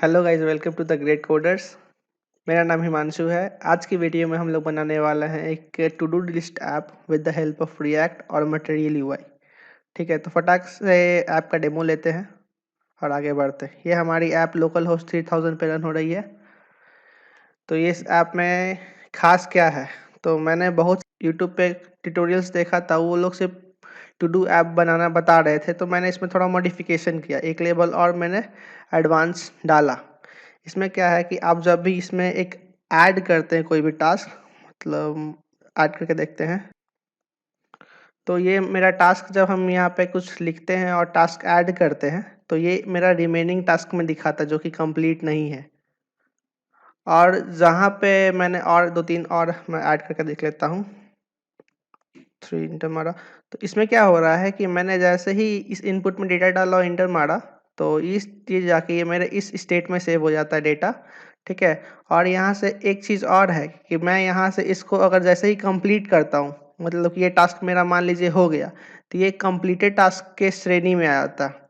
Hello guys, welcome to the great coders. मेरा नाम हिमांशु है। आज की वीडियो में हम लोग बनाने वाले हैं एक to do list app with the help of react और मटेरियल यूआई। ठीक है, तो फटाक से ऐप का डेमो लेते हैं और आगे बढ़ते हैं। ये हमारी ऐप लोकल होस्ट 3000 पे रन हो रही है। तो ये इस ऐप में खास क्या है, तो मैंने बहुत यूट्यूब पे ट्यूटोरियल्स देखा था, वो लोग सिर्फ टू डू ऐप बनाना बता रहे थे। तो मैंने इसमें थोड़ा मॉडिफिकेशन किया, एक लेवल और मैंने एडवांस डाला। इसमें क्या है कि आप जब भी इसमें एक ऐड करते हैं कोई भी टास्क, मतलब ऐड करके देखते हैं, तो ये मेरा टास्क जब हम यहाँ पे कुछ लिखते हैं और टास्क ऐड करते हैं तो ये मेरा रिमेनिंग टास्क में दिखाता है जो कि कंप्लीट नहीं है। और जहाँ पे मैंने और 2-3 और मैं ऐड करके देख लेता हूँ। 3 इंटर मारा, तो इसमें क्या हो रहा है कि मैंने जैसे ही इस इनपुट में डेटा डाला और इंटर मारा तो इस चीज़ जाके ये मेरे इस स्टेट में सेव हो जाता है डेटा। ठीक है, और यहाँ से एक चीज़ और है कि मैं यहाँ से इसको अगर जैसे ही कंप्लीट करता हूँ, मतलब कि ये टास्क मेरा मान लीजिए हो गया, तो ये कंप्लीटेड टास्क के श्रेणी में आ जाता है।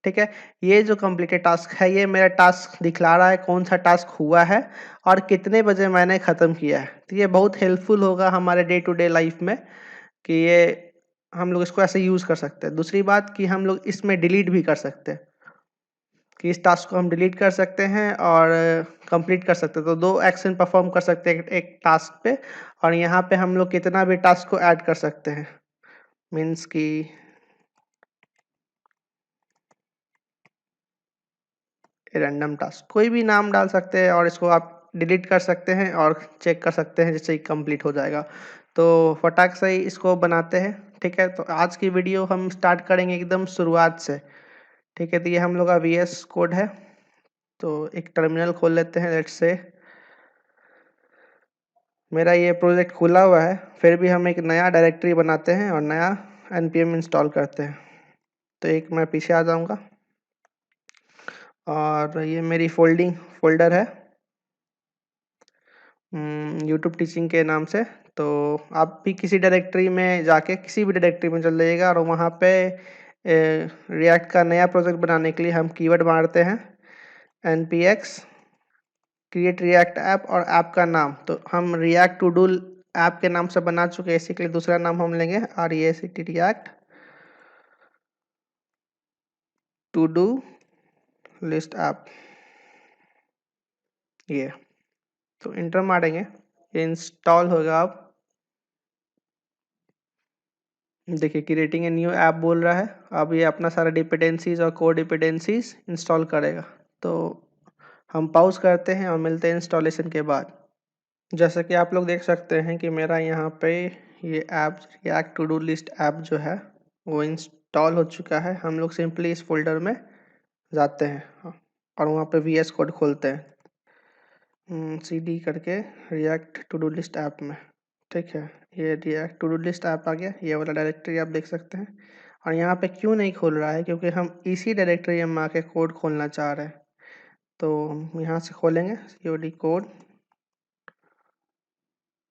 ठीक है, ये जो कंप्लीटेड टास्क है ये मेरा टास्क दिखला रहा है कौन सा टास्क हुआ है और कितने बजे मैंने ख़त्म किया है। तो ये बहुत हेल्पफुल होगा हमारे डे टू डे लाइफ में कि ये हम लोग इसको ऐसे यूज़ कर सकते हैं। दूसरी बात कि हम लोग इसमें डिलीट भी कर सकते हैं, कि इस टास्क को हम डिलीट कर सकते हैं और कंप्लीट कर सकते हैं। तो 2 एक्शन परफॉर्म कर सकते हैं एक टास्क पे, और यहाँ पे हम लोग कितना भी टास्क को ऐड कर सकते हैं। मीन्स कि रैंडम टास्क कोई भी नाम डाल सकते हैं और इसको आप डिलीट कर सकते हैं और चेक कर सकते हैं जिससे कंप्लीट हो जाएगा। तो फटाक से ही इसको बनाते हैं। ठीक है, तो आज की वीडियो हम स्टार्ट करेंगे एकदम शुरुआत से। ठीक है, तो ये हम लोग का वीएस कोड है। तो एक टर्मिनल खोल लेते हैं। लेट्स से मेरा ये प्रोजेक्ट खुला हुआ है, फिर भी हम एक नया डायरेक्टरी बनाते हैं और नया npm इंस्टॉल करते हैं। तो एक मैं पीछे आ जाऊंगा और ये मेरी फोल्डर है यूट्यूब टीचिंग के नाम से। तो आप भी किसी डायरेक्टरी में जाके किसी भी डायरेक्टरी में चल जाइएगा और वहाँ पे रिएक्ट का नया प्रोजेक्ट बनाने के लिए हम कीवर्ड मारते हैं npx क्रिएट रिएक्ट ऐप और ऐप का नाम। तो हम रिएक्ट टू डू ऐप के नाम से बना चुके हैं, इसी के लिए दूसरा नाम हम लेंगे REACT react to do list app. ये तो इंटर मारेंगे, ये इंस्टॉल होगा। अब देखिए क्रिएटिंग ए न्यू ऐप बोल रहा है। अब ये अपना सारा डिपेंडेंसीज और कोड डिपेंडेंसीज इंस्टॉल करेगा। तो हम पॉज करते हैं और मिलते हैं इंस्टॉलेशन के बाद। जैसा कि आप लोग देख सकते हैं कि मेरा यहाँ पे ये app react to do list app जो है वो इंस्टॉल हो चुका है। हम लोग सिंपली इस फोल्डर में जाते हैं और वहाँ पे VS कोड खोलते हैं CD करके react to do list app में। ठीक है, ये react to do list app आ गया, ये वाला डायरेक्टरी आप देख सकते हैं। और यहाँ पे क्यों नहीं खोल रहा है, क्योंकि हम इसी डायरेक्टरी में आके कोड खोलना चाह रहे हैं। तो हम यहाँ से खोलेंगे COD कोड।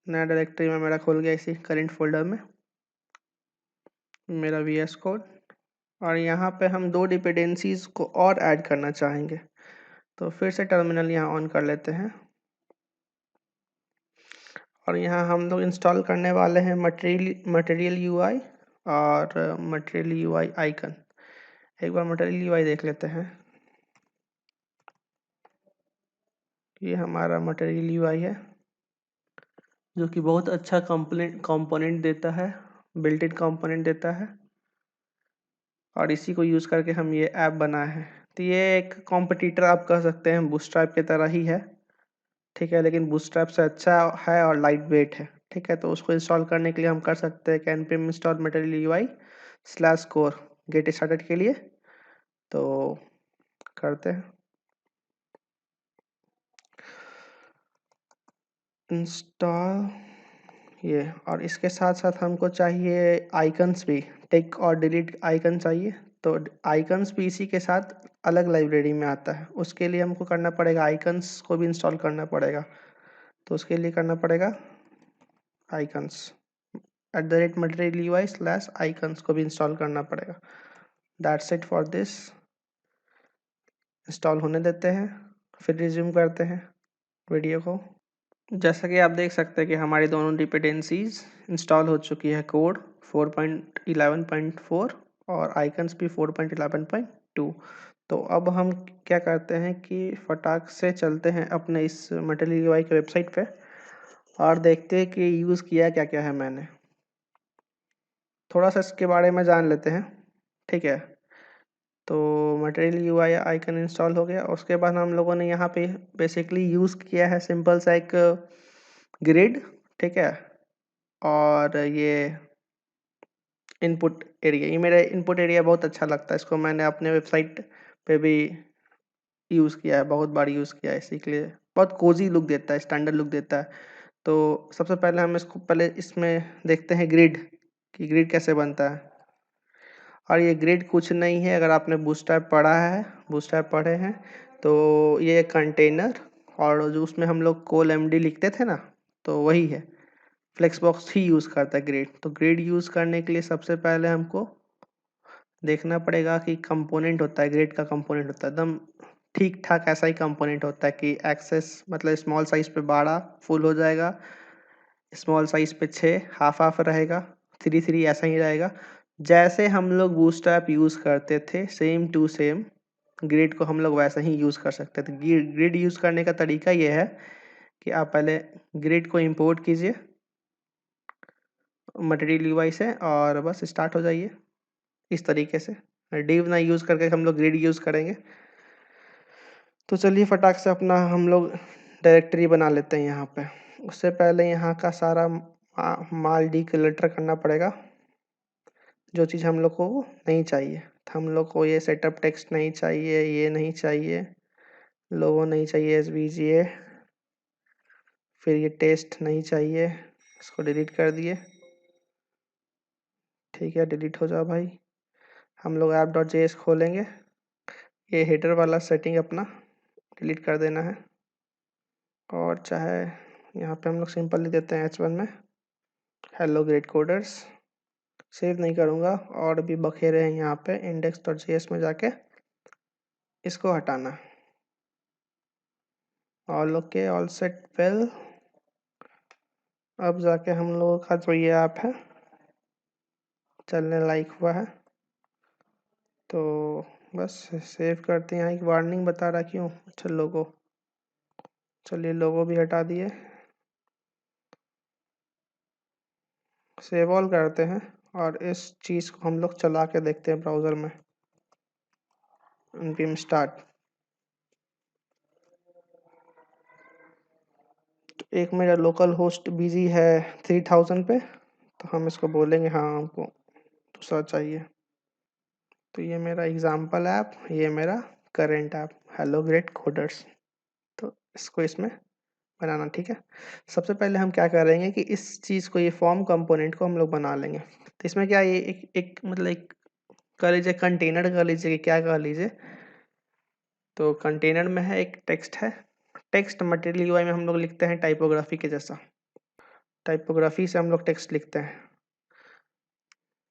नया डायरेक्टरी में मेरा खुल गया इसी करेंट फोल्डर में मेरा VS कोड। और यहाँ पे हम 2 डिपेंडेंसीज को और ऐड करना चाहेंगे। तो फिर से टर्मिनल यहाँ ऑन कर लेते हैं और यहाँ हम लोग इंस्टॉल करने वाले हैं मटेरियल यूआई और मटेरियल यूआई आइकन। एक बार मटेरियल यूआई देख लेते हैं। ये हमारा मटेरियल यूआई है जो कि बहुत अच्छा कंपोनेंट देता है, बिल्ट इन कंपोनेंट देता है, और इसी को यूज़ करके हम ये ऐप बनाए हैं। तो ये एक कॉम्पिटिटर आप कह सकते हैं, बूटस्ट्रैप की तरह ही है। ठीक है, लेकिन बूटस्ट्रैप से अच्छा है और लाइट वेट है। ठीक है, तो उसको इंस्टॉल करने के लिए हम कर सकते हैं कि npm install material UI /core get started के लिए। तो करते हैं इंस्टॉल ये, और इसके साथ साथ हमको चाहिए आइकन्स भी, टिक और डिलीट आइकन चाहिए। तो आइकन्स भी इसी के साथ अलग लाइब्रेरी में आता है। उसके लिए हमको करना पड़ेगा, आइकन्स को भी इंस्टॉल करना पड़ेगा। तो उसके लिए करना पड़ेगा आइकन्स @material UI /icons को भी इंस्टॉल करना पड़ेगा। That's it for this. Install होने देते हैं फिर रिज्यूम करते हैं वीडियो को। जैसा कि आप देख सकते हैं कि हमारी दोनों डिपेंडेंसीज इंस्टॉल हो चुकी है। कोड 4.11.4 और आइकन्स भी 4.11.2। तो अब हम क्या करते हैं कि फटाक से चलते हैं अपने इस मटेरियल यूआई के वेबसाइट पे और देखते हैं कि यूज़ किया क्या क्या है मैंने। थोड़ा सा इसके बारे में जान लेते हैं, ठीक है। तो मटेरियल यूआई आइकन इंस्टॉल हो गया। उसके बाद हम लोगों ने यहाँ पे बेसिकली यूज़ किया है सिंपल सा एक ग्रिड, ठीक है। और ये इनपुट एरिया, ये मेरा इनपुट एरिया बहुत अच्छा लगता है। इसको मैंने अपने वेबसाइट पे भी यूज़ किया है, बहुत बार यूज़ किया है। इसी के लिए बहुत कोजी लुक देता है, स्टैंडर्ड लुक देता है। तो सबसे पहले हम इसको पहले इसमें देखते हैं ग्रिड कि ग्रिड कैसे बनता है। और ये ग्रिड कुछ नहीं है, अगर आपने बूटस्ट्रैप पढ़ा है, बूटस्ट्रैप पढ़े हैं तो ये कंटेनर और जो उसमें हम लोग कोल एमडी लिखते थे ना, तो वही है। फ्लेक्सबॉक्स ही यूज़ करता है ग्रिड। तो ग्रिड यूज़ करने के लिए सबसे पहले हमको देखना पड़ेगा कि कंपोनेंट होता है, ग्रिड का कंपोनेंट होता है एकदम ठीक ठाक ऐसा ही कंपोनेंट होता है कि एक्सेस मतलब स्मॉल साइज़ पे 12 फुल हो जाएगा, स्मॉल साइज़ पे 6 हाफ हाफ रहेगा, 3 ऐसा ही रहेगा। जैसे हम लोग बूटस्ट्रैप यूज़ करते थे सेम टू सेम ग्रिड को हम लोग वैसा ही यूज़ कर सकते थे। ग्रिड यूज़ करने का तरीका ये है कि आप पहले ग्रिड को इंपोर्ट कीजिए मटेरियल यूआई से और बस स्टार्ट हो जाइए इस तरीके से। डिव ना यूज़ करके हम लोग ग्रिड यूज़ करेंगे। तो चलिए फटाक से अपना हम लोग डायरेक्टरी बना लेते हैं यहाँ पे। उससे पहले यहाँ का सारा माल डिक्लटर करना पड़ेगा, जो चीज़ हम लोग को नहीं चाहिए। तो हम लोग को ये सेटअप टेक्स्ट नहीं चाहिए, ये नहीं चाहिए, लोगो नहीं चाहिए, एसवीजीए, फिर ये टेस्ट नहीं चाहिए, इसको डिलीट कर दिए। ठीक है, डिलीट हो जाओ भाई। हम लोग app.js खोलेंगे। ये हेडर वाला सेटिंग अपना डिलीट कर देना है और चाहे यहाँ पे हम लोग सिंपल लिख देते हैं h1 में हेलो ग्रेट कोडर्स। सेव नहीं करूँगा और भी बखेरे हैं यहाँ पे। index.js में जाके इसको हटाना। All okay, all set well. अब जाके हम लोगों का जो ये ऐप है चलने लायक हुआ है, तो बस सेव करते हैं। यहाँ एक वार्निंग बता रहा क्यों। अच्छा लोगो, चलिए लोगो भी हटा दिए। सेव ऑल करते हैं और इस चीज़ को हम लोग चला के देखते हैं ब्राउज़र में। npm start. तो एक मेरा लोकल होस्ट बिजी है 3000 पे, तो हम इसको बोलेंगे हाँ हमको दूसरा चाहिए। तो ये मेरा एग्जाम्पल ऐप, ये मेरा current app hello great coders. तो इसको इसमें बनाना, ठीक है। सबसे पहले हम क्या करेंगे कि इस चीज़ को, ये फॉर्म कंपोनेंट को हम लोग बना लेंगे। तो इसमें क्या ये एक मतलब एक कह लीजिए कंटेनर कह लीजिए कि क्या कह लीजिए। तो कंटेनर में है एक टेक्स्ट है। टेक्स्ट मटेरियल यूआई में हम लोग लिखते हैं टाइपोग्राफी के जैसा। टाइपोग्राफी से हम लोग टेक्स्ट लिखते हैं।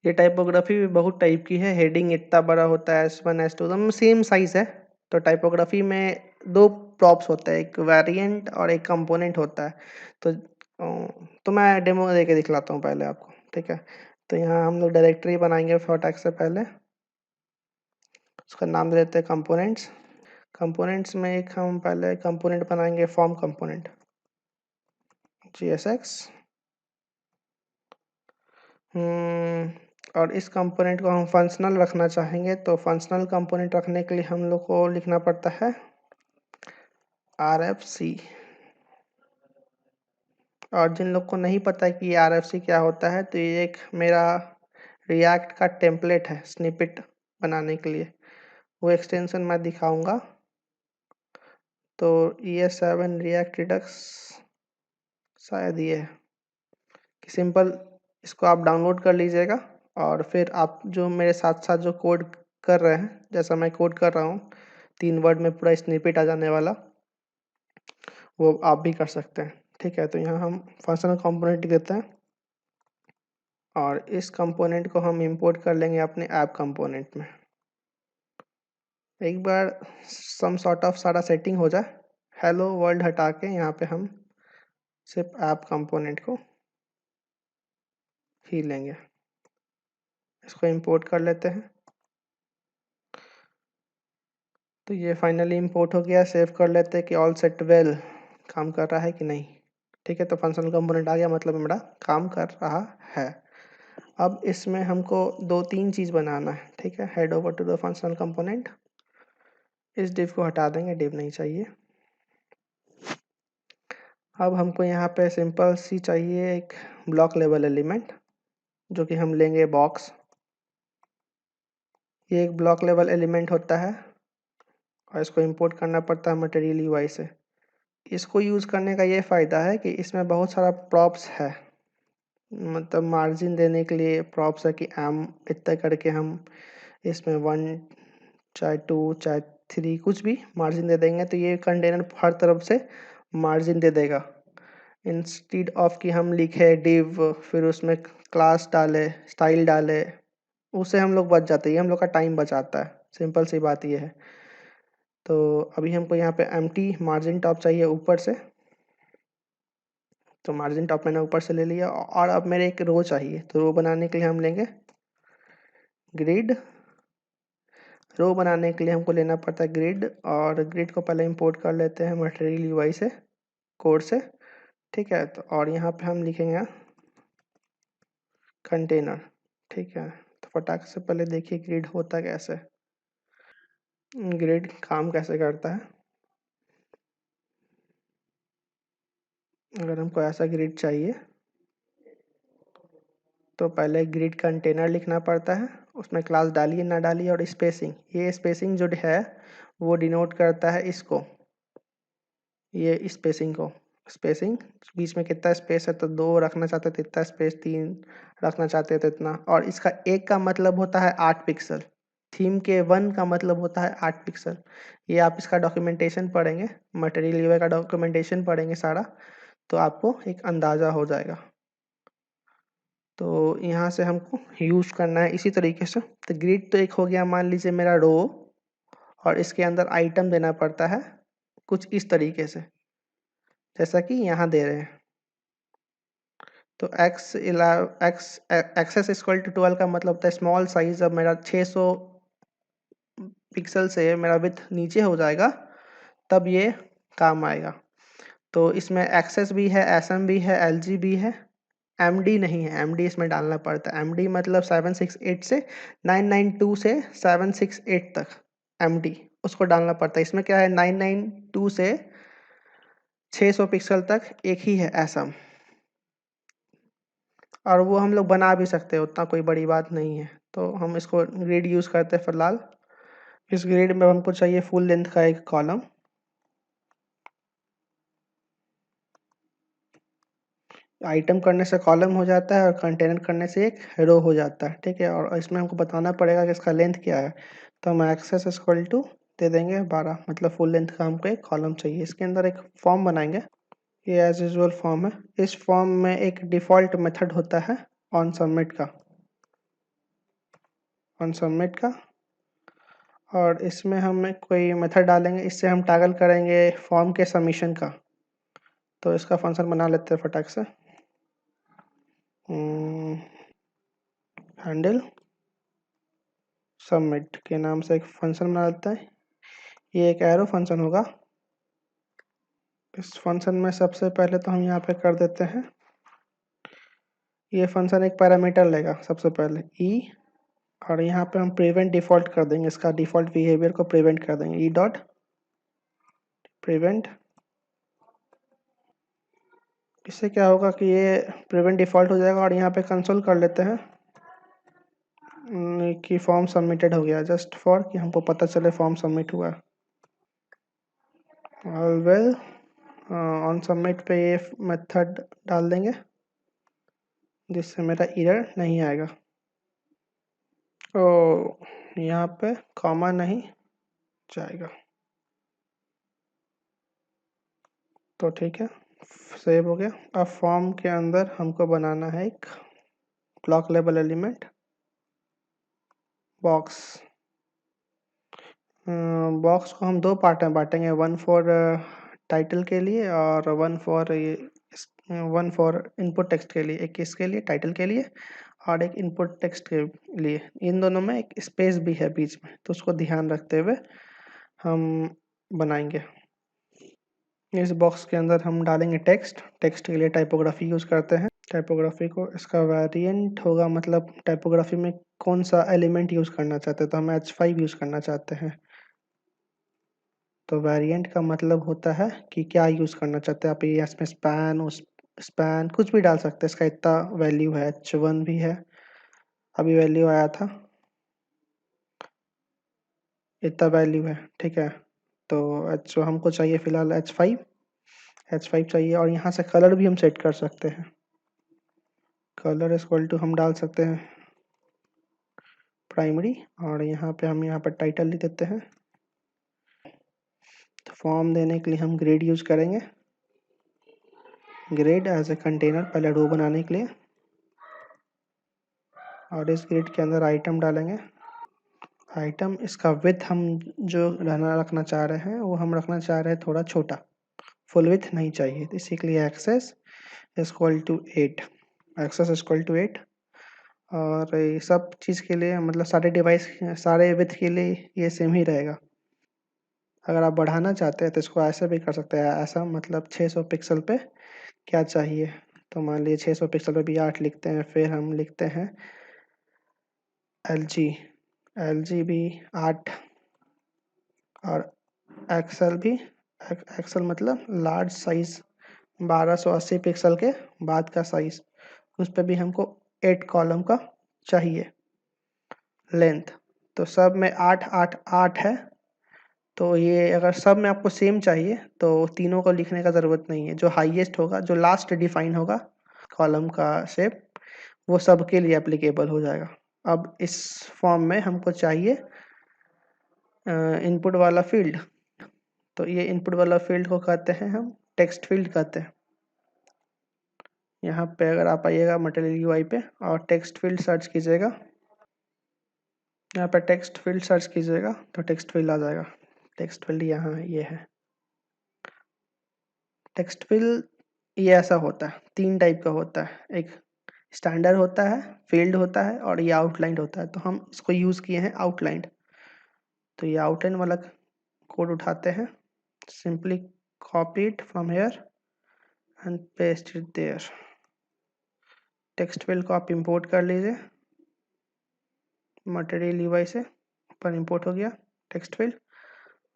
ये टाइपोग्राफी भी बहुत टाइप की है। हेडिंग इतना बड़ा होता है, S1 S2 एकदम सेम साइज़ है। तो टाइपोग्राफी में दो प्रॉप्स होते हैं, एक वेरिएंट और एक कंपोनेंट होता है। तो मैं डेमो दे के दिखलाता हूँ पहले आपको, ठीक है। तो यहाँ हम लोग डायरेक्टरी बनाएंगे फटाक से पहले। उसका नाम दे देते हैं कंपोनेंट्स। कंपोनेंट्स में एक हम पहले कंपोनेंट बनाएंगे फॉर्म कंपोनेंट GSX। और इस कंपोनेंट को हम फंक्शनल रखना चाहेंगे, तो फंक्शनल कंपोनेंट रखने के लिए हम लोग को लिखना पड़ता है RFC। और जिन लोग को नहीं पता है कि RFC क्या होता है, तो ये एक मेरा रिएक्ट का टेम्पलेट है स्निपेट बनाने के लिए। वो एक्सटेंशन मैं दिखाऊंगा। तो ES7 रिएक्ट रिडक्स शायद ये है कि सिंपल इसको आप डाउनलोड कर लीजिएगा और फिर आप जो मेरे साथ साथ जो कोड कर रहे हैं, जैसा मैं कोड कर रहा हूँ 3 वर्ड में पूरा स्निपेट आ जाने वाला, वो आप भी कर सकते हैं, ठीक है। तो यहाँ हम फंक्शनल कंपोनेंट देते हैं और इस कंपोनेंट को हम इंपोर्ट कर लेंगे अपने ऐप कंपोनेंट में। एक बार सम सॉर्ट ऑफ सारा सेटिंग हो जाए, हेलो वर्ल्ड हटा के यहाँ पे हम सिर्फ ऐप कंपोनेंट को ही लेंगे। इसको इंपोर्ट कर लेते हैं। तो ये फाइनली इंपोर्ट हो गया। सेव कर लेते हैं कि ऑल सेट वेल काम कर रहा है कि नहीं। ठीक है, तो फंक्शनल कंपोनेंट आ गया, मतलब मेरा काम कर रहा है। अब इसमें हमको 2-3 चीज़ बनाना है। ठीक है, head over to the functional component. इस डिव को हटा देंगे, डिव नहीं चाहिए। अब हमको यहाँ पे सिंपल सी चाहिए एक ब्लॉक लेवल एलिमेंट, जो कि हम लेंगे बॉक्स। ये एक ब्लॉक लेवल एलिमेंट होता है और इसको इंपोर्ट करना पड़ता है मटेरियल यूआई से। इसको यूज़ करने का ये फ़ायदा है कि इसमें बहुत सारा प्रॉप्स है, मतलब मार्जिन देने के लिए प्रॉप्स है कि एम इतना करके हम इसमें 1 चाहे 2 चाहे 3 कुछ भी मार्जिन दे देंगे, तो ये कंटेनर हर तरफ से मार्जिन दे देगा। इंस्टेड ऑफ कि हम लिखे डिव फिर उसमें क्लास डाले स्टाइल डाले, उससे हम लोग बच जाते हैं, ये हम लोग का टाइम बचाता है। सिंपल सी बात ये है। तो अभी हमको यहाँ पे एम्प्टी मार्जिन टॉप चाहिए ऊपर से, तो मार्जिन टॉप मैंने ऊपर से ले लिया। और अब मेरे एक रो चाहिए, तो रो बनाने के लिए हम लेंगे ग्रिड। रो बनाने के लिए हमको लेना पड़ता है ग्रिड, और ग्रिड को पहले इंपोर्ट कर लेते हैं मटेरियल यूआई से, कोड से। ठीक है, तो और यहाँ पे हम लिखेंगे कंटेनर। ठीक है, तो फटाक से पहले देखिए ग्रिड होता कैसे, ग्रिड काम कैसे करता है। अगर हमको ऐसा ग्रिड चाहिए तो पहले ग्रिड कंटेनर लिखना पड़ता है, उसमें क्लास डालिए ना डालिए, और स्पेसिंग, ये स्पेसिंग जो है वो डिनोट करता है इसको, ये स्पेसिंग को। स्पेसिंग बीच में कितना स्पेस है, तो 2 रखना चाहते हैं तो इतना स्पेस, 3 रखना चाहते हैं तो इतना। और इसका 1 का मतलब होता है 8 पिक्सल। थीम के 1 का मतलब होता है 8 पिक्सल। ये आप इसका डॉक्यूमेंटेशन पढ़ेंगे, मटेरियल यूआई का डॉक्यूमेंटेशन पढ़ेंगे सारा, तो आपको एक अंदाज़ा हो जाएगा। तो यहाँ से हमको यूज़ करना है इसी तरीके से। तो ग्रिड तो एक हो गया, मान लीजिए मेरा रो, और इसके अंदर आइटम देना पड़ता है कुछ इस तरीके से, जैसा कि यहाँ दे रहे हैं। तो एक्सेस इक्वल टू 12 का मतलब होता है स्मॉल साइज। अब मेरा 600 पिक्सल से मेरा विड्थ नीचे हो जाएगा, तब ये काम आएगा। तो इसमें एक्सेस भी है, एसएम भी है, एलजी भी है, एमडी नहीं है। एमडी इसमें डालना पड़ता है। एमडी मतलब 768 से 992 से 768 तक एमडी उसको डालना पड़ता है। इसमें क्या है, 992 से 600 पिक्सल तक एक ही है एसएम, और वो हम लोग बना भी सकते हैं, उतना कोई बड़ी बात नहीं है। तो हम इसको ग्रिड यूज़ करते हैं फिलहाल। इस ग्रिड में हमको चाहिए फुल लेंथ का एक कॉलम। आइटम करने से कॉलम हो जाता है और कंटेनर करने से एक रो हो जाता है। ठीक है, और इसमें हमको बताना पड़ेगा कि इसका लेंथ क्या है। तो हम एक्सेस इक्वल टू दे देंगे 12, मतलब फुल लेंथ का हमको एक कॉलम चाहिए। इसके अंदर एक फॉर्म बनाएंगे, ये एज यूजुअल फॉर्म है। इस फॉर्म में एक डिफ़ॉल्ट मेथड होता है ऑन सबमिट का, ऑन सबमिट का, और इसमें हम कोई मेथड डालेंगे, इससे हम टैगल करेंगे फॉर्म के सबमिशन का। तो इसका फंक्शन बना लेते हैं फटाक से। हैंडल सबमिट के नाम से एक फंक्शन बना लेते हैं। ये एक एरो फंक्शन होगा। इस फंक्शन में सबसे पहले तो हम यहाँ पे कर देते हैं, ये फंक्शन एक पैरामीटर लेगा सबसे पहले ई, और यहाँ पे हम प्रिवेंट डिफ़ॉल्ट कर देंगे, इसका डिफ़ॉल्ट बिहेवियर को प्रिवेंट कर देंगे, ई डॉट प्रिवेंट। इससे क्या होगा कि ये प्रिवेंट डिफ़ॉल्ट हो जाएगा, और यहाँ पे कंसोल कर लेते हैं कि फॉर्म सबमिटेड हो गया, जस्ट फॉर कि हमको पता चले फॉर्म सबमिट हुआ। ऑल वेल, ऑन सबमिट पे ये मेथड डाल देंगे, जिससे मेरा एरर नहीं आएगा। तो यहाँ पे कॉमा नहीं जाएगा, तो ठीक है, सेव हो गया। अब फॉर्म के अंदर हमको बनाना है एक block level element box. Box को हम 2 पार्ट में बाँटेंगे, वन फॉर टाइटल के लिए और वन फॉर इनपुट टेक्स्ट के लिए। एक किसके लिए? टाइटल के लिए और एक इनपुट टेक्स्ट के लिए। इन दोनों में एक स्पेस भी है बीच में, तो उसको ध्यान रखते हुए हम बनाएंगे। इस बॉक्स के अंदर हम डालेंगे टेक्स्ट। टेक्स्ट के लिए टाइपोग्राफी यूज़ करते हैं। टाइपोग्राफी को इसका वेरिएंट होगा, मतलब टाइपोग्राफी में कौन सा एलिमेंट यूज़ करना चाहते हैं, तो हम H5 यूज़ करना चाहते हैं। तो वेरिएंट का मतलब होता है कि क्या यूज़ करना चाहते हैं आप। ये इसमें स्पैन कुछ भी डाल सकते हैं। इसका इतना वैल्यू है, H1 भी है, अभी वैल्यू आया था, इतना वैल्यू है, ठीक है। तो जो हमको चाहिए फ़िलहाल H5 चाहिए। और यहाँ से कलर भी हम सेट कर सकते हैं। कलर इक्वल टू हम डाल सकते हैं प्राइमरी, और यहाँ पर टाइटल लिख देते हैं। तो फॉर्म देने के लिए हम ग्रेड यूज़ करेंगे। ग्रेड एज ए कंटेनर, पहले रो बनाने के लिए, और इस ग्रेड के अंदर आइटम डालेंगे। आइटम इसका विथ हम जो रखना चाह रहे हैं वो हम रखना चाह रहे हैं थोड़ा छोटा, फुल विथ नहीं चाहिए। तो इसी के लिए access equal to 8, access equal to 8। और ये सब चीज़ के लिए, मतलब सारे डिवाइस सारे विथ के लिए ये सेम ही रहेगा। अगर आप बढ़ाना चाहते हैं तो इसको ऐसे भी कर सकते हैं, ऐसा मतलब 600 पिक्सल पे क्या चाहिए। तो मान लीजिए 600 पिक्सल पे भी 8 लिखते हैं, फिर हम लिखते हैं LG भी 8, और एक्सेल मतलब लार्ज साइज 1280 पिक्सल के बाद का साइज, उस पर भी हमको 8 कॉलम का चाहिए लेंथ। तो सब में 8 8 8 है। तो ये अगर सब में आपको सेम चाहिए तो तीनों को लिखने का ज़रूरत नहीं है। जो हाईएस्ट होगा, जो लास्ट डिफाइन होगा कॉलम का शेप, वो सबके लिए एप्लीकेबल हो जाएगा। अब इस फॉर्म में हमको चाहिए इनपुट वाला फील्ड। तो ये इनपुट वाला फील्ड को कहते हैं हम टेक्स्ट फील्ड कहते हैं। यहाँ पे अगर आप आइएगा मटेरियल यूआई पे और टेक्स्ट फील्ड सर्च कीजिएगा, यहाँ पे टेक्स्ट फील्ड सर्च कीजिएगा तो टेक्स्ट फील्ड आ जाएगा। टेक्स्ट फील्ड यहाँ ये है। टेक्स्ट फील्ड ये ऐसा होता है, 3 टाइप का होता है। एक स्टैंडर्ड होता है, फील्ड होता है, और ये आउटलाइन होता है। तो हम इसको यूज़ किए हैं आउटलाइन। तो ये आउटलाइन वाला कोड उठाते हैं, simply copy it from here and paste it there. Text field को आप इंपोर्ट कर लीजिए मटेरियल यूआई से, पर इंपोर्ट हो गया टेक्स्ट फील्ड।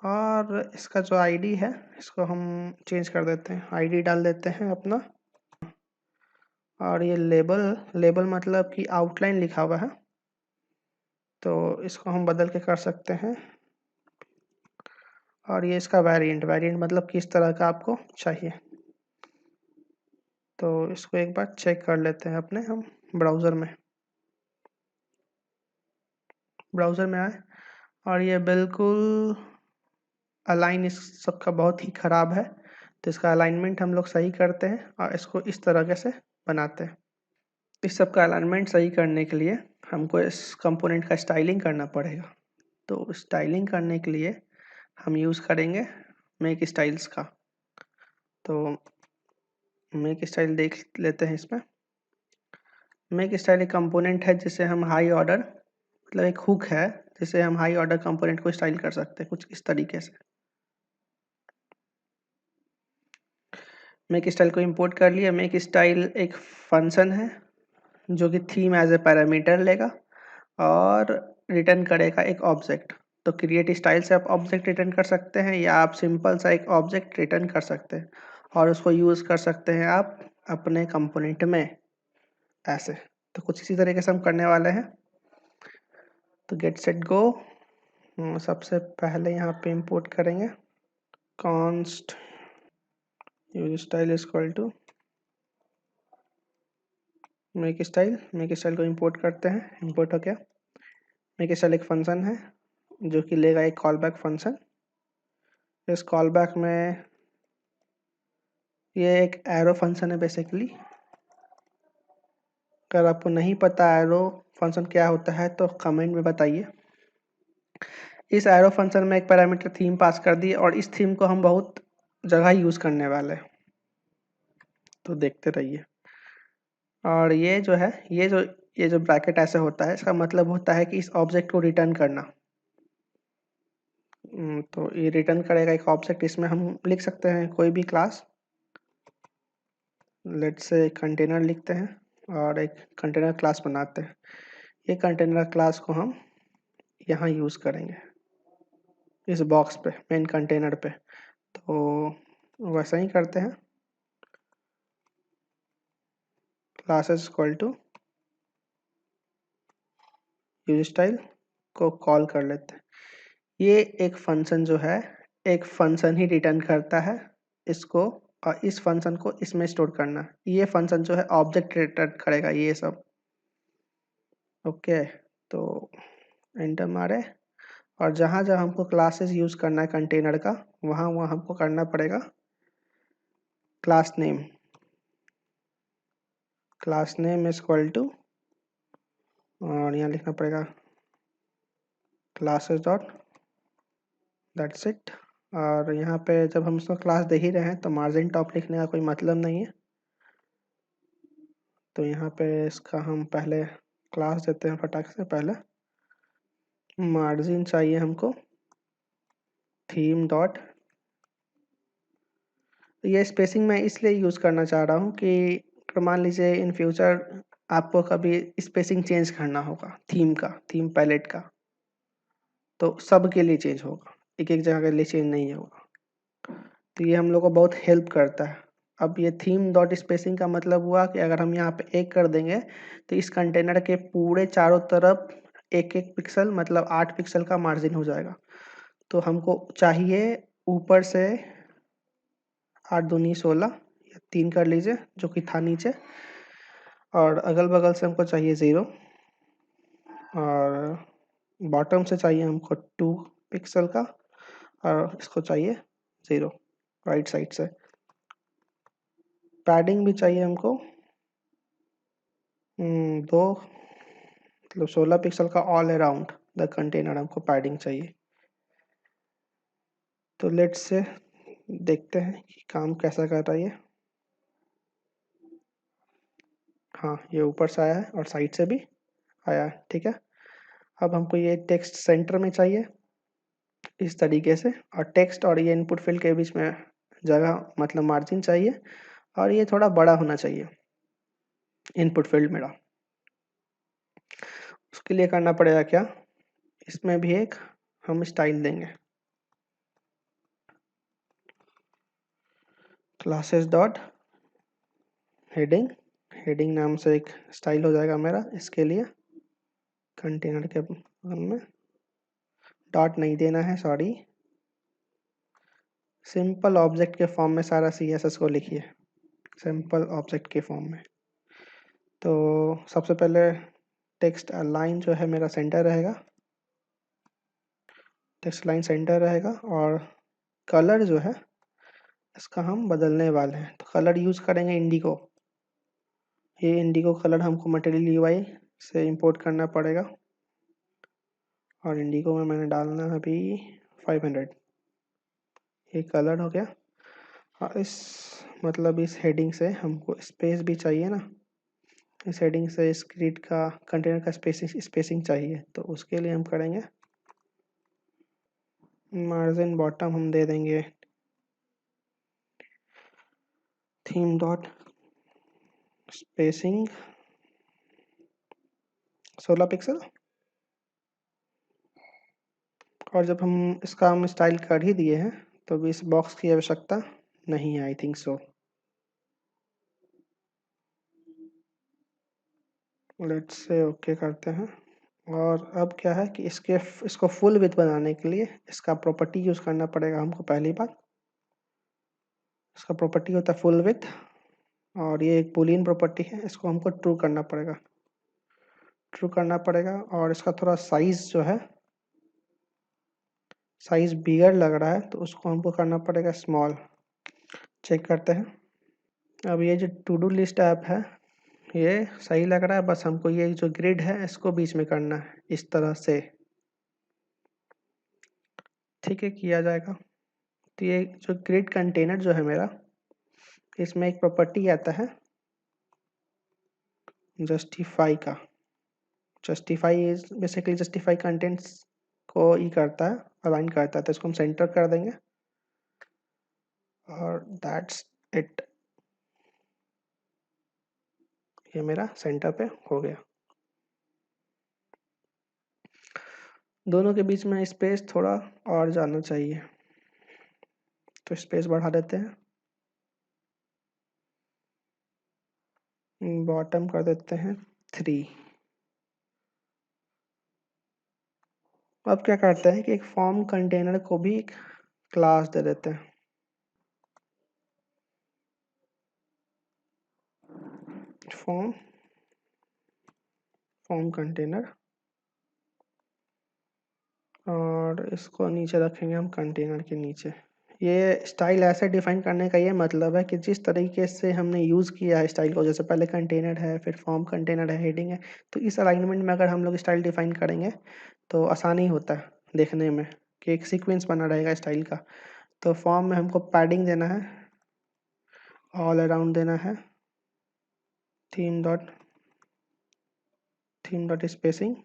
और इसका जो आईडी है इसको हम चेंज कर देते हैं, आईडी डाल देते हैं अपना। और ये लेबल मतलब कि आउटलाइन लिखा हुआ है, तो इसको हम बदल के कर सकते हैं। और ये इसका वेरिएंट मतलब किस तरह का आपको चाहिए। तो इसको एक बार चेक कर लेते हैं अपने हम ब्राउज़र में आए, और ये बिल्कुल अलाइन इस सबका बहुत ही ख़राब है। तो इसका अलाइनमेंट हम लोग सही करते हैं और इसको इस तरीके से बनाते हैं। इस सब का अलाइनमेंट सही करने के लिए हमको इस कंपोनेंट का स्टाइलिंग करना पड़ेगा। तो स्टाइलिंग करने के लिए हम यूज़ करेंगे मेक स्टाइल्स का। तो मेक स्टाइल देख लेते हैं। इसमें मेक स्टाइल एक कंपोनेंट है जिसे हम हाई ऑर्डर, मतलब एक हुक है जिसे हम हाई ऑर्डर कंपोनेंट को स्टाइल कर सकते हैं कुछ इस तरीके से। मेक स्टाइल को इंपोर्ट कर लिया। मेक स्टाइल एक फंक्शन है जो कि थीम एज ए पैरामीटर लेगा और रिटर्न करेगा एक ऑब्जेक्ट। तो क्रिएट स्टाइल से आप ऑब्जेक्ट रिटर्न कर सकते हैं, या आप सिंपल सा एक ऑब्जेक्ट रिटर्न कर सकते हैं और उसको यूज़ कर सकते हैं आप अपने कंपोनेंट में ऐसे। तो कुछ इसी तरीके से हम करने वाले हैं। तो गेट सेट गो, सबसे पहले यहाँ पे इंपोर्ट करेंगे const use style equal to make style को इंपोर्ट करते हैं। इंपोर्ट हो गया। मेक स्टाइल एक फंक्शन है जो कि लेगा एक कॉल बैक फंक्शन। इस कॉल बैक में ये एक एरो फंक्शन है बेसिकली। अगर आपको नहीं पता एरो फंक्शन क्या होता है तो कमेंट में बताइए। इस एरो फंक्शन में एक पैरामीटर थीम पास कर दिए और इस थीम को हम बहुत जगह यूज़ करने वाले हैं, तो देखते रहिए। और ये जो है ये जो ब्रैकेट ऐसे होता है, इसका मतलब होता है कि इस ऑब्जेक्ट को रिटर्न करना। तो ये रिटर्न करेगा एक ऑब्जेक्ट, इसमें हम लिख सकते हैं कोई भी क्लास। लेट्स से कंटेनर लिखते हैं और एक कंटेनर क्लास बनाते हैं। ये कंटेनर क्लास को हम यहाँ यूज़ करेंगे इस बॉक्स पे, मेन कंटेनर पे। तो वैसा ही करते हैं, classes equal to use style को कॉल कर लेते हैं। ये एक फंक्शन जो है, एक फंक्शन ही रिटर्न करता है इसको, और इस फंक्शन को इसमें स्टोर करना। ये फंक्शन जो है ऑब्जेक्ट रिटर्न करेगा ये सब। ओके, तो एंटर मारे और जहाँ जहाँ हमको क्लासेस यूज़ करना है कंटेनर का, वहाँ वहाँ हमको करना पड़ेगा class name is equal to, और यहाँ लिखना पड़ेगा क्लासेस डॉट, दैट्स इट। और यहाँ पे जब हम इसको क्लास दे ही रहे हैं तो मार्जिन टॉप लिखने का कोई मतलब नहीं है, तो यहाँ पे इसका हम पहले क्लास देते हैं फटाक से। पहले मार्जिन चाहिए हमको थीम डॉट, ये स्पेसिंग मैं इसलिए यूज़ करना चाह रहा हूँ कि मान लीजिए इन फ्यूचर आपको कभी स्पेसिंग चेंज करना होगा थीम पैलेट का, तो सब के लिए चेंज होगा, एक एक जगह के लिए चेंज नहीं होगा। तो ये हम लोग को बहुत हेल्प करता है। अब ये थीम डॉट स्पेसिंग का मतलब हुआ कि अगर हम यहाँ पे एक कर देंगे तो इस कंटेनर के पूरे चारों तरफ एक एक पिक्सल, मतलब 8 पिक्सल का मार्जिन हो जाएगा। तो हमको चाहिए ऊपर से 8 दूनी 16, या 3 कर लीजिए जो कि था नीचे, और अगल बगल से हमको चाहिए 0, और बॉटम से चाहिए हमको 2 पिक्सल का, और इसको चाहिए 0 राइट साइड से। पैडिंग भी चाहिए हमको 2, मतलब 16 पिक्सल का ऑल अराउंड द कंटेनर हमको पैडिंग चाहिए। तो लेट्स से देखते हैं कि काम कैसा कर रहा है ये। हाँ, ये ऊपर से आया है और साइड से भी आया है, ठीक है। अब हमको ये टेक्स्ट सेंटर में चाहिए इस तरीके से, और टेक्स्ट और ये इनपुट फील्ड के बीच में जगह, मतलब मार्जिन चाहिए, और ये थोड़ा बड़ा होना चाहिए इनपुट फील्ड मेरा। उसके लिए करना पड़ेगा क्या, इसमें भी एक हम स्टाइल देंगे, क्लासेस डॉट हेडिंग। हेडिंग नाम से एक स्टाइल हो जाएगा मेरा इसके लिए। कंटेनर के बगल में डॉट नहीं देना है, सॉरी। सिंपल ऑब्जेक्ट के फॉर्म में सारा CSS को लिखिए, सिंपल ऑब्जेक्ट के फॉर्म में। तो सबसे पहले टेक्स्ट लाइन जो है मेरा सेंटर रहेगा, टेक्स्ट लाइन सेंटर रहेगा, और कलर जो है इसका हम बदलने वाले हैं। तो कलर यूज़ करेंगे इंडिगो। ये इंडिगो कलर हमको मटेरियल UI से इंपोर्ट करना पड़ेगा, और इंडिगो में मैंने डालना है अभी 500। ये कलर हो गया। और इस मतलब इस हेडिंग से हमको स्पेस भी चाहिए ना, इस हेडिंग से इस ग्रिड का, कंटेनर का स्पेसिंग चाहिए। तो उसके लिए हम करेंगे मार्जिन बॉटम हम दे देंगे थीम डॉट स्पेसिंग 16 पिक्सल। और जब हम इसका हम स्टाइल कर ही दिए हैं तो भी इस बॉक्स की आवश्यकता नहीं है, I think so. Let's say okay करते हैं। और अब क्या है कि इसको फुल विड्थ बनाने के लिए इसका प्रॉपर्टी यूज़ करना पड़ेगा हमको। पहली बात, इसका प्रॉपर्टी होता है फुल विड्थ, और ये एक बूलियन प्रॉपर्टी है, इसको हमको ट्रू करना पड़ेगा, और इसका थोड़ा साइज़ जो है, साइज़ बिगर लग रहा है तो उसको हमको करना पड़ेगा स्मॉल। चेक करते हैं। अब ये जो टू डू लिस्ट ऐप है ये सही लग रहा है, बस हमको ये जो ग्रिड है इसको बीच में करना है इस तरह से। ठीक है, किया जाएगा। तो ये जो ग्रिड कंटेनर जो है मेरा, इसमें एक प्रॉपर्टी आता है जस्टिफाई का। Justify is basically justify contents को ही करता है, अलाइन करता है। तो इसको हम सेंटर कर देंगे और दैट्स इट। ये मेरा सेंटर पे हो गया। दोनों के बीच में स्पेस थोड़ा और जाना चाहिए, तो स्पेस बढ़ा देते हैं, बॉटम कर देते हैं 3। अब क्या करते हैं कि एक फॉर्म कंटेनर को भी एक क्लास दे देते हैं। फॉर्म कंटेनर, और इसको नीचे रखेंगे हम कंटेनर के नीचे। ये स्टाइल ऐसे डिफाइन करने का ये मतलब है कि जिस तरीके से हमने यूज़ किया है स्टाइल को, जैसे पहले कंटेनर है, फिर फॉर्म कंटेनर है, हेडिंग है, तो इस अलाइनमेंट में अगर हम लोग स्टाइल डिफाइन करेंगे तो आसानी होता है देखने में कि एक सीक्वेंस बना रहेगा स्टाइल का। तो फॉर्म में हमको पैडिंग देना है, ऑल अराउंड देना है, theme dot spacing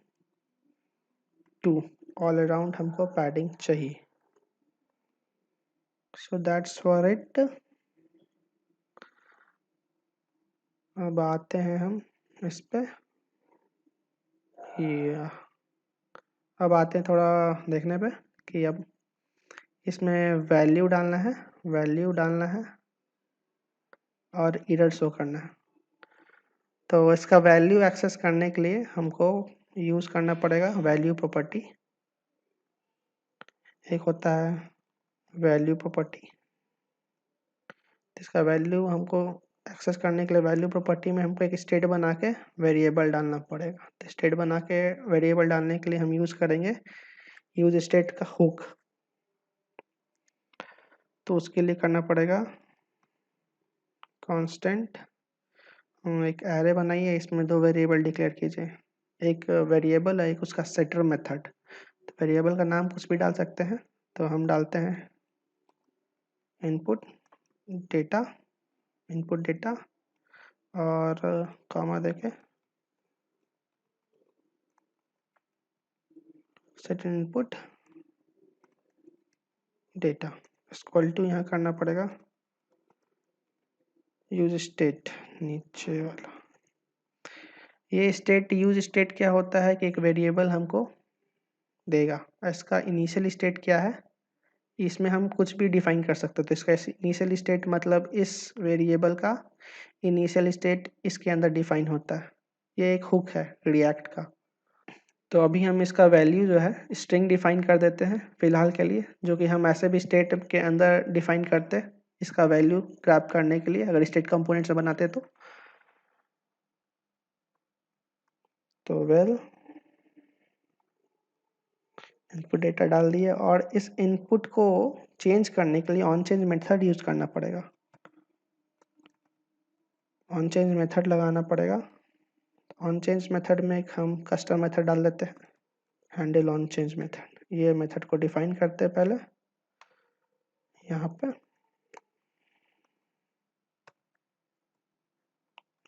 2, all around हमको पैडिंग चाहिए। So that's for it. अब आते हैं हम इस पे, ये अब आते हैं थोड़ा देखने पे कि अब इसमें वैल्यू डालना है और एरर शो करना है। तो इसका वैल्यू एक्सेस करने के लिए हमको यूज़ करना पड़ेगा वैल्यू प्रॉपर्टी। एक होता है वैल्यू प्रॉपर्टी, इसका वैल्यू हमको एक्सेस करने के लिए वैल्यू प्रॉपर्टी में हमको एक स्टेट बना के वेरिएबल डालना पड़ेगा। तो स्टेट बना के वेरिएबल डालने के लिए हम यूज़ करेंगे यूज स्टेट का हुक। तो उसके लिए करना पड़ेगा कांस्टेंट, एक एरे बनाइए, इसमें 2 वेरिएबल डिक्लेयर कीजिए, एक वेरिएबल है, एक उसका सेटर मेथड। तो वेरिएबल का नाम कुछ भी डाल सकते हैं, तो हम डालते हैं इनपुट डेटा, और कॉमा देके set input data equal to, यहाँ करना पड़ेगा यूज स्टेट नीचे वाला। ये स्टेट यूज स्टेट क्या होता है कि एक वेरिएबल हमको देगा, इसका इनिशियल स्टेट क्या है, इसमें हम कुछ भी डिफाइन कर सकते हैं। तो इसका इनिशियल स्टेट मतलब इस वेरिएबल का इनिशियल स्टेट इसके अंदर डिफाइन होता है। ये एक हुक है रिएक्ट का। तो अभी हम इसका वैल्यू जो है स्ट्रिंग डिफाइन कर देते हैं फिलहाल के लिए, जो कि हम ऐसे भी स्टेट के अंदर डिफाइन करते हैं इसका वैल्यू ग्रैब करने के लिए, अगर स्टेट कंपोनेंट से बनाते तो वेल इनपुट डेटा डाल दिए, और इस इनपुट को चेंज करने के लिए ऑन चेंज मेथड यूज करना पड़ेगा। ऑन चेंज मेथड लगाना पड़ेगा। ऑन चेंज मेथड में एक हम कस्टम मेथड डाल देते हैं, हैंडल ऑन चेंज मेथड। ये मेथड को डिफाइन करते हैं पहले यहाँ पे,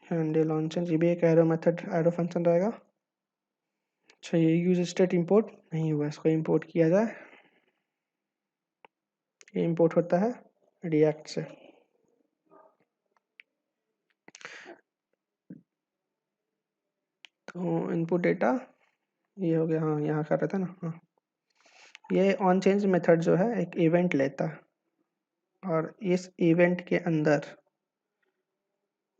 हैंडल ऑन चेंज। ये भी एक एरो मेथड, एरो फंक्शन रहेगा। अच्छा, ये यूज स्टेट इंपोर्ट नहीं हुआ, इसको इंपोर्ट किया जाए। ये इंपोर्ट होता है रिएक्ट से। तो इनपुट डेटा ये हो गया, हाँ यहाँ कर रहे थे ना, हाँ। ये ऑन चेंज मेथड जो है एक इवेंट लेता है, और इस इवेंट के अंदर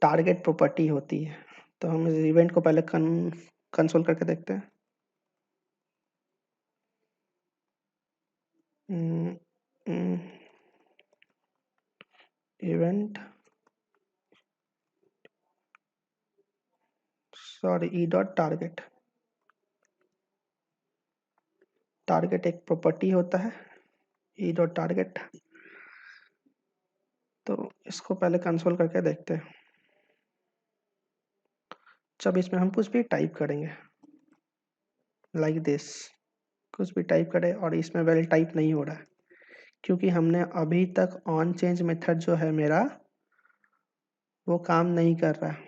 टारगेट प्रॉपर्टी होती है। तो हम इस इवेंट को पहले कंसोल करके देखते हैं। इवेंट ई डॉट टारगेट एक प्रॉपर्टी होता है ई डॉट टारगेट। तो इसको पहले कंसोल करके देखते हैं। जब इसमें हम कुछ भी टाइप करेंगे लाइक दिस, कुछ भी टाइप करें और इसमें वैल्यू टाइप नहीं हो रहा है क्योंकि हमने अभी तक ऑन चेंज मेथड जो है मेरा वो काम नहीं कर रहा है।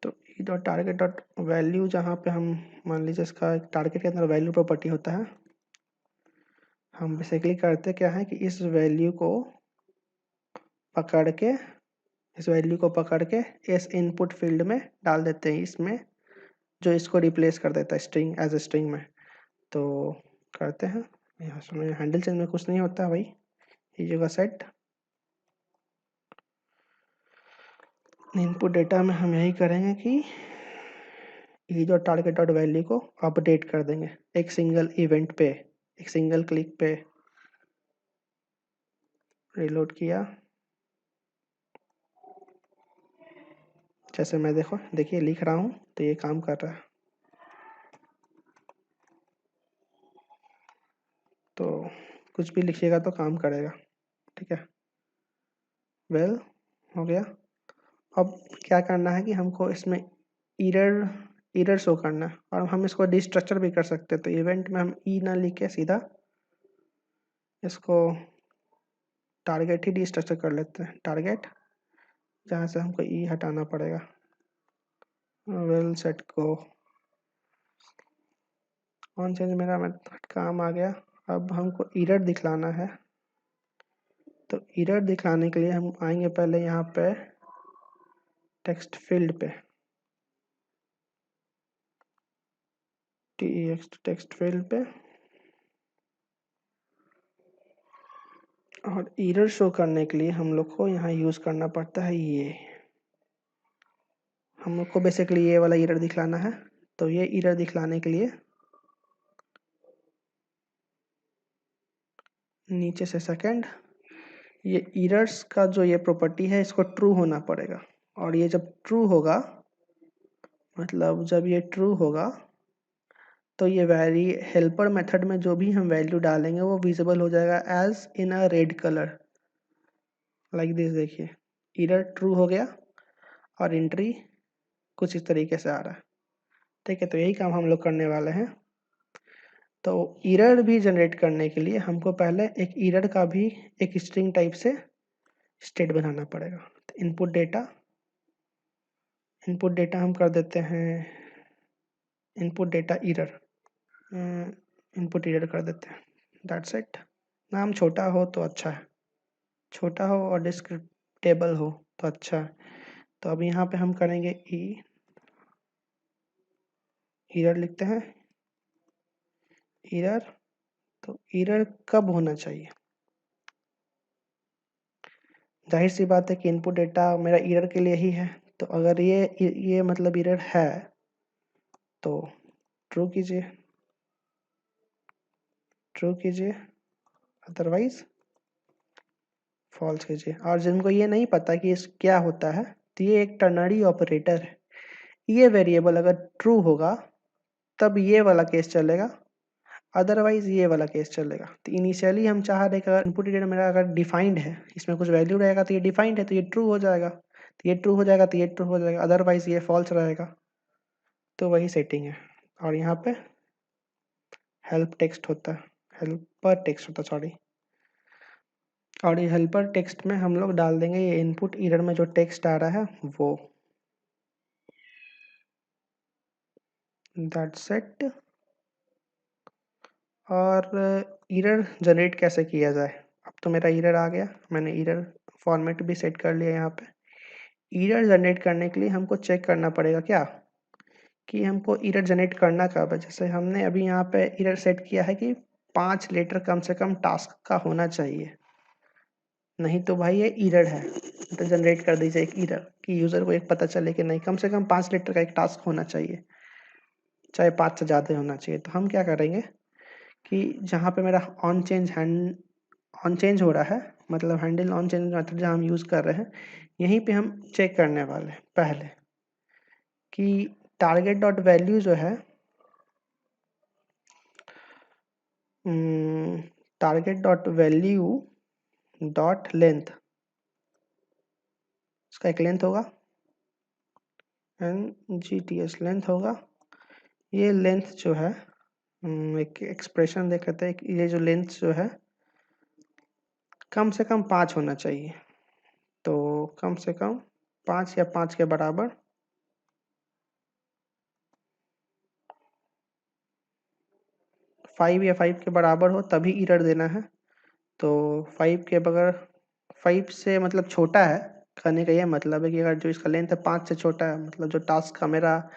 तो E dot target dot value जहाँ पे हम मान लीजिए इसका एक टारगेट के अंदर वैल्यू प्रॉपर्टी होता है, हम बेसिकली करते क्या है कि इस वैल्यू को पकड़ के इस इनपुट फील्ड में डाल देते हैं, इसमें जो इसको रिप्लेस कर देता है स्ट्रिंग एज ए स्ट्रिंग में। तो करते हैं यहाँ से हैंडल चेंज में कुछ नहीं होता भाई, ये जगह सेट इनपुट डेटा में हम यही करेंगे कि ये जो टारगेट डॉट वैल्यू को अपडेट कर देंगे एक सिंगल इवेंट पे, एक सिंगल क्लिक पे। रिलोड किया, जैसे मैं देखिए लिख रहा हूँ तो ये काम कर रहा है। तो कुछ भी लिखिएगा तो काम करेगा, ठीक है। वेल हो गया। अब क्या करना है कि हमको इसमें एरर शो करना है और हम इसको डिस्ट्रक्चर भी कर सकते हैं। तो इवेंट में हम ई ना लिख के सीधा इसको टारगेट ही डिस्ट्रक्चर कर लेते हैं, टारगेट जहाँ से हमको ई हटाना पड़ेगा। वेल सेट को ऑन चेंज मेरा मेथड काम आ गया। अब हमको एरर दिखलाना है, तो एरर दिखलाने के लिए हम आएंगे पहले यहाँ पे टेक्स्ट फील्ड पे, टेक्स्ट फील्ड पे, और एरर शो करने के लिए हम लोग को यहाँ यूज़ करना पड़ता है ये, हम लोग को बेसिकली ये वाला एरर दिखलाना है। तो ये एरर दिखलाने के लिए नीचे से सेकंड, ये एरर्स का जो ये प्रॉपर्टी है इसको ट्रू होना पड़ेगा। और ये जब ट्रू होगा, मतलब जब ये ट्रू होगा तो ये वैरी हेल्पर मेथड में जो भी हम वैल्यू डालेंगे वो विजिबल हो जाएगा as in a red colour like this. देखिए एरर ट्रू हो गया और एंट्री कुछ इस तरीके से आ रहा है, ठीक है। तो यही काम हम लोग करने वाले हैं। तो एरर भी जनरेट करने के लिए हमको पहले एक एरर का भी एक स्ट्रिंग टाइप से स्टेट बनाना पड़ेगा। तो इनपुट डेटा हम कर देते हैं input data error, input error कर देते हैं। That's it. नाम छोटा हो तो अच्छा है, छोटा हो और डिस्क्रिप्टेबल हो तो अच्छा है। तो अब यहाँ पे हम करेंगे एरर लिखते हैं एरर। तो एरर कब होना चाहिए, जाहिर सी बात है कि इनपुट डेटा मेरा एरर के लिए ही है। तो अगर ये मतलब एरर है तो ट्रू कीजिए, अदरवाइज फॉल्स कीजिए। और जिनको ये नहीं पता कि इस क्या होता है, तो ये एक टर्नरी ऑपरेटर है। ये वेरिएबल अगर ट्रू होगा तब ये वाला केस चलेगा, अदरवाइज ये वाला केस चलेगा। तो इनिशियली हम चाह रहे कि अगर इनपुट डेटा मेरा अगर डिफाइंड है, इसमें कुछ वैल्यू रहेगा तो ये डिफाइंड है तो ये ट्रू हो जाएगा, तो ये ट्रू हो जाएगा तो ये ट्रू हो जाएगा, अदरवाइज ये फॉल्स रहेगा। तो वही सेटिंग है। और यहाँ पे हेल्पर टेक्स्ट होता सॉरी। और ये हेल्पर टेक्स्ट में हम लोग डाल देंगे ये इनपुट एरर में जो टेक्स्ट आ रहा है वो, दैट्स इट। और एरर जनरेट कैसे किया जाए, अब तो मेरा एरर आ गया, मैंने एरर फॉर्मेट भी सेट कर लिया। यहाँ पे एरर जनरेट करने के लिए हमको चेक करना पड़ेगा क्या कि हमको एरर जनरेट करना कब है। जैसे हमने अभी यहाँ पे एरर सेट किया है कि 5 लेटर कम से कम टास्क का होना चाहिए, नहीं तो भाई ये एरर है। तो जनरेट कर दीजिए एक एरर कि यूज़र को एक पता चले कि नहीं कम से कम 5 लेटर का एक टास्क होना चाहिए, चाहे 5 से ज़्यादा होना चाहिए। तो हम क्या करेंगे कि जहाँ पे मेरा ऑन चेंज हो रहा है, मतलब हैंडल ऑन चेंज मेथड जहाँ हम यूज़ कर रहे हैं, यहीं पे हम चेक करने वाले हैं पहले कि टारगेट डॉट वैल्यू जो है, target dot value dot length, इसका एक लेंथ होगा NGTS लेंथ होगा। ये लेंथ जो है एक एक्सप्रेशन देख लेते हैं। ये जो लेंथ जो है कम से कम 5 होना चाहिए। तो कम से कम 5 या 5 के बराबर 5 या 5 के बराबर हो तभी एरर देना है। तो 5 के बगैर 5 से मतलब छोटा है, कहने का ये मतलब है कि अगर जो इसका लेंथ है 5 से छोटा है, मतलब जो टास्क का मेरा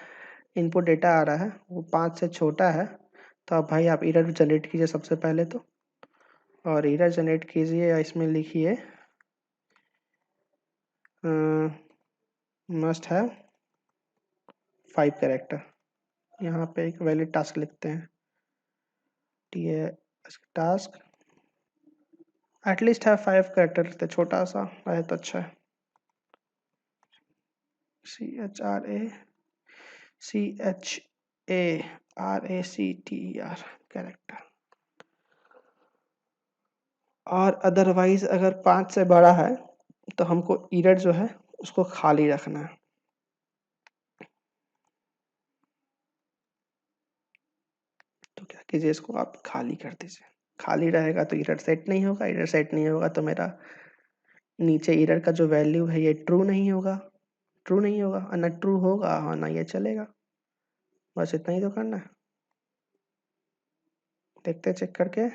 इनपुट डेटा आ रहा है वो 5 से छोटा है, तो अब भाई आप एरर जनरेट कीजिए सबसे पहले तो। और एरर जनरेट कीजिए या इसमें लिखिए मस्ट हैव 5 कैरेक्टर। यहाँ पे एक वैलिड टास्क लिखते हैं, टास्क एटलीस्ट है 5 कैरेक्टर लिखते हैं, छोटा सा रहे तो अच्छा है। CHRACTER character. और अदरवाइज अगर 5 से बड़ा है तो हमको एरर जो है उसको खाली रखना है। तो क्या कीजिए, इसको आप खाली कर दीजिए। खाली रहेगा तो एरर सेट नहीं होगा, एरर सेट नहीं होगा तो मेरा नीचे एरर का जो वैल्यू है ये ट्रू नहीं होगा, ट्रू नहीं होगा और ना ट्रू होगा और ना ये चलेगा। बस इतना ही तो करना है। देखते चेक करके,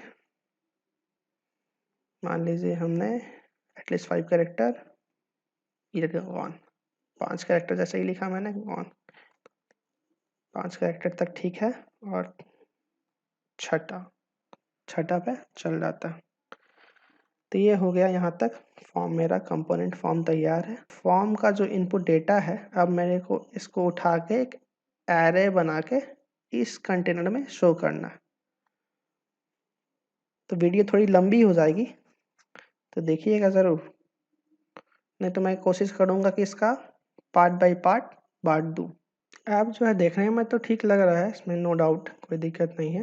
मान लीजिए हमने at least 5 character error one, 5 character जैसे ही लिखा मैंने वन, 5 कैरेक्टर तक ठीक है। और छठा पे चल जाता है। तो ये हो गया यहाँ तक फॉर्म, मेरा कंपोनेंट फॉर्म तैयार है। फॉर्म का जो इनपुट डेटा है अब मेरे को इसको उठा के एक एरे बना के इस कंटेनर में शो करना है। तो वीडियो थोड़ी लंबी हो जाएगी तो देखिएगा ज़रूर, नहीं तो मैं कोशिश करूँगा कि इसका पार्ट बाय पार्ट बांट दूँ। ऐप जो है देखने में तो ठीक लग रहा है, इसमें नो डाउट कोई दिक्कत नहीं है।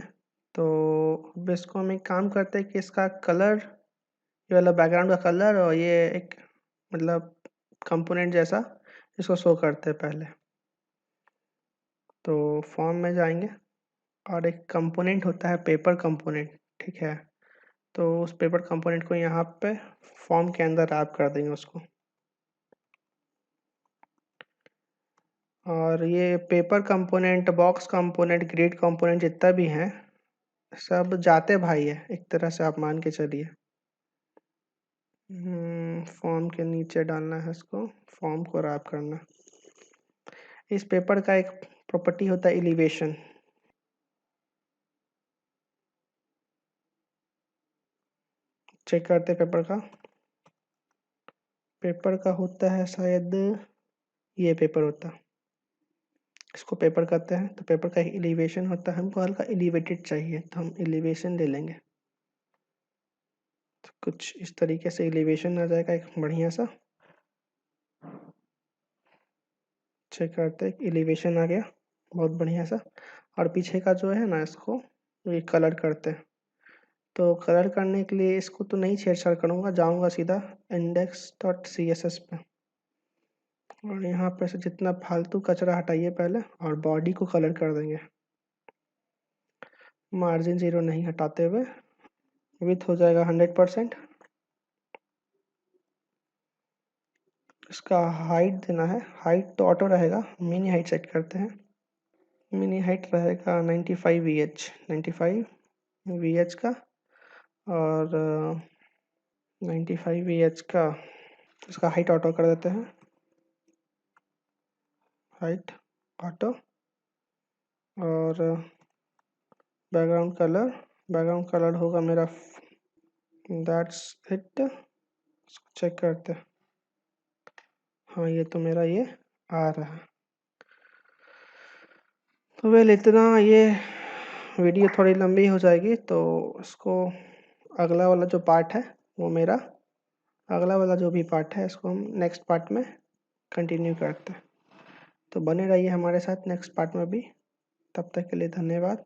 तो अब इसको हम एक काम करते हैं कि इसका कलर, ये वाला बैकग्राउंड का कलर और ये एक मतलब कंपोनेंट जैसा इसको शो करते हैं पहले। तो फॉर्म में जाएंगे और एक कंपोनेंट होता है पेपर कंपोनेंट, ठीक है। तो उस पेपर कंपोनेंट को यहाँ पे फॉर्म के अंदर रैप कर देंगे उसको। और ये paper component, box component, grid component जितना भी हैं सब जाते भाई है एक तरह से, आप मान के चलिए। फॉर्म के नीचे डालना है इसको, फॉर्म को रैप करना। इस पेपर का एक प्रॉपर्टी होता है एलिवेशन। चेक करते पेपर का होता है शायद ये पेपर होता है, इसको पेपर कहते हैं। तो पेपर का एलिवेशन होता है, हमको हल्का एलिवेटेड चाहिए तो हम एलिवेशन ले लेंगे। तो कुछ इस तरीके से एलिवेशन आ जाएगा एक बढ़िया सा। चेक करते हैं, एलिवेशन आ गया बहुत बढ़िया सा। और पीछे का जो है ना इसको ये कलर करते हैं। तो कलर करने के लिए इसको तो नहीं छेड़छाड़ करूँगा, जाऊँगा सीधा index.css पे और यहाँ पे से जितना फालतू कचरा हटाइए पहले और बॉडी को कलर कर देंगे, मार्जिन 0 नहीं हटाते हुए। विड्थ हो जाएगा 100%। इसका हाइट देना है, हाइट तो ऑटो रहेगा, मिनी हाइट सेट करते हैं। मिनी हाइट रहेगा 95 VH, 95 VH का। और 95 VH का इसका हाइट ऑटो कर देते हैं, हाइट ऑटो। और बैकग्राउंड कलर होगा मेरा दैट्स इट। चेक करते हैं, हाँ ये तो मेरा ये आ रहा है। तो वेल इतना, ये वीडियो थोड़ी लंबी हो जाएगी तो इसको अगला वाला जो पार्ट है वो मेरा, अगला वाला जो भी पार्ट है इसको हम नेक्स्ट पार्ट में कंटिन्यू करते हैं। तो बने रहिए हमारे साथ नेक्स्ट पार्ट में भी। तब तक के लिए धन्यवाद।